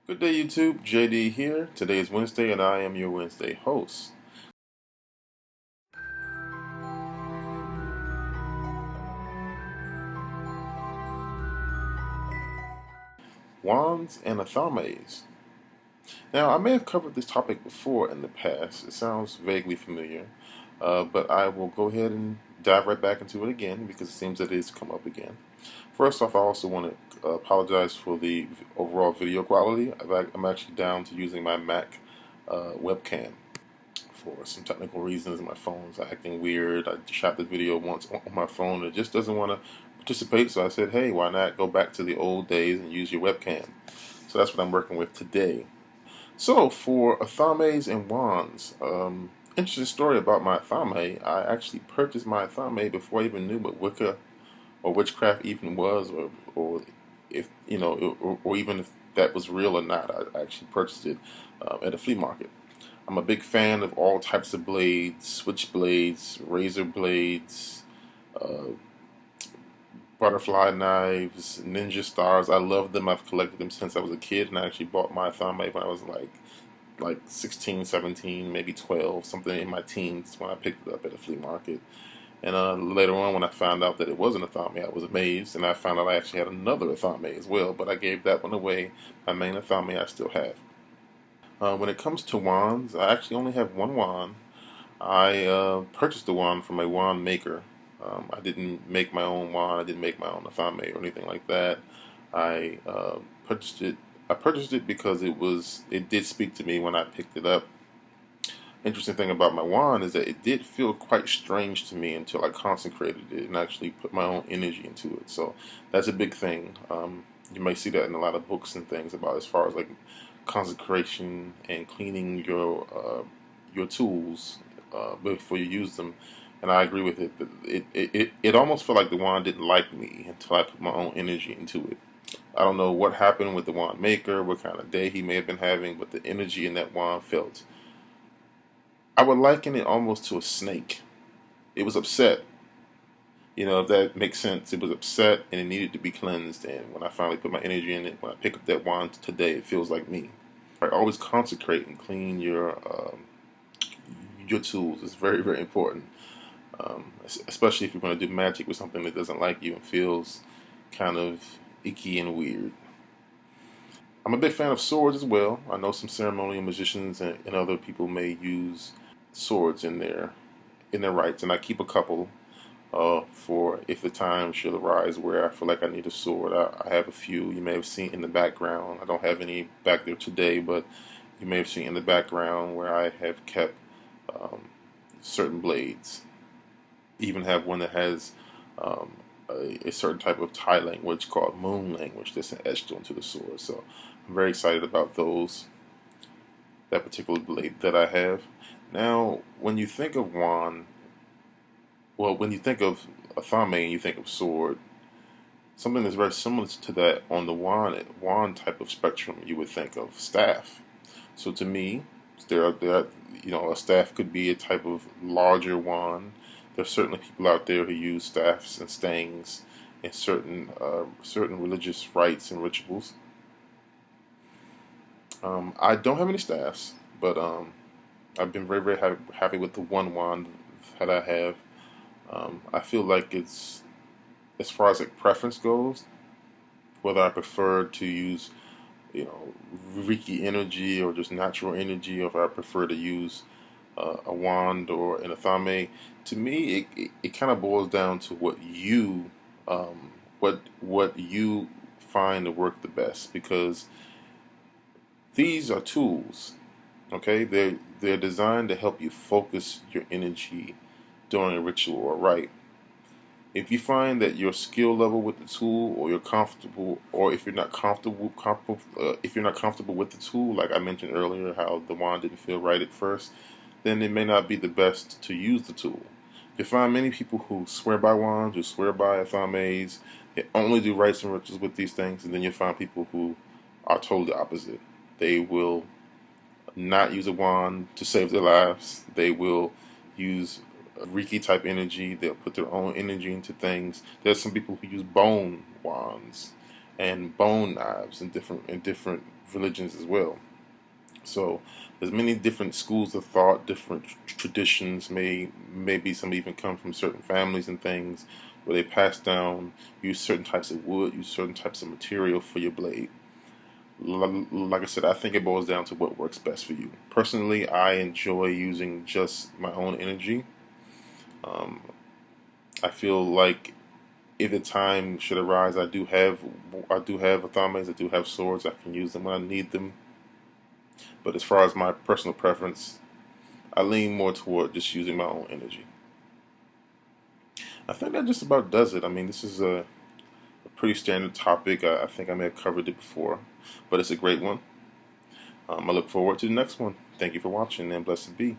Good day, YouTube. JD here. Today is Wednesday, and I am your Wednesday host. Wands and Athames. Now, I may have covered this topic before in the past. It sounds vaguely familiar, but I will go ahead and dive right back into it again because it seems that it's come up again. First off, I also want to apologize for the overall video quality. I'm actually down to using my Mac webcam for some technical reasons. My phone's acting weird. I shot the video once on my phone. It just doesn't want to participate. So I said, hey, why not go back to the old days and use your webcam? So that's what I'm working with today. So for Athames and wands, interesting story about my Athame. I actually purchased my Athame before I even knew what Wicca or witchcraft even was, or if or even if that was real or not. I actually purchased it at a flea market. I'm a big fan of all types of blades, switch blades, razor blades, uh, butterfly knives, ninja stars. I love them. I've collected them since I was a kid, and I actually bought my thumb when I was like 16, 17, maybe 12, something in my teens when I picked it up at a flea market. And later on, when I found out that it wasn't a Athame, I was amazed, and I found out I actually had another Athame as well, but I gave that one away. My main Athame I still have. When it comes to wands, I actually only have one wand. I purchased the wand from a wand maker. I didn't make my own wand. I didn't make my own Athame or anything like that. I purchased it. I purchased it because it did speak to me when I picked it up. Interesting thing about my wand is that it did feel quite strange to me until I consecrated it and actually put my own energy into it. So that's a big thing. You may see that in a lot of books and things about as far as like consecration and cleaning your tools before you use them. And I agree with it. But it almost felt like the wand didn't like me until I put my own energy into it. I don't know what happened with the wand maker, what kind of day he may have been having, but the energy in that wand felt. I would liken it almost to a snake. It was upset. If that makes sense. It was upset and it needed to be cleansed. And when I finally put my energy in it, when I pick up that wand today, it feels like me. I always consecrate and clean your tools. It's very, very important, especially if you're going to do magic with something that doesn't like you and feels kind of icky and weird. I'm a big fan of swords as well. I know some ceremonial magicians and other people may use swords in their rites, and I keep a couple for if the time should arise where I feel like I need a sword. I have a few you may have seen in the background. I don't have any back there today, but you may have seen in the background where I have kept um, certain blades. Even have one that has a certain type of Thai language called moon language that's etched onto the sword. So I'm very excited about that particular blade that I have. Now, when you think of wand, well, when you think of Athame and you think of sword, something that's very similar to that on the wand type of spectrum, you would think of staff. So to me, a staff could be a type of larger wand. There's certainly people out there who use staffs and stangs in certain religious rites and rituals. I don't have any staffs, but I've been very, very happy with the one wand that I have. I feel like it's, as far as like preference goes, whether I prefer to use, Reiki energy or just natural energy, or if I prefer to use a wand or an Athame. To me, it kind of boils down to um, what you find to work the best, because these are tools. Okay, they're designed to help you focus your energy during a ritual or rite. If you find that your skill level with the tool, or you're comfortable, or if you're not comfortable with the tool, like I mentioned earlier, how the wand didn't feel right at first, then it may not be the best to use the tool. You find many people who swear by wands, who swear by Athames, they only do rites and rituals with these things, and then you find people who are totally opposite. They will not use a wand to save their lives. They will use Reiki type energy. They'll put their own energy into things. There's some people who use bone wands and bone knives in different religions as well. So there's many different schools of thought, different traditions. Maybe some even come from certain families and things where they pass down, use certain types of wood, use certain types of material for your blade. Like I said, I think it boils down to what works best for you. Personally, I enjoy using just my own energy. Um, I feel like if the time should arise, I do have Athames, I do have swords. I can use them when I need them. But as far as my personal preference, I lean more toward just using my own energy. I think that just about does it. I mean, this is a pretty standard topic. I think I may have covered it before, but it's a great one. I look forward to the next one. Thank you for watching, and blessed be.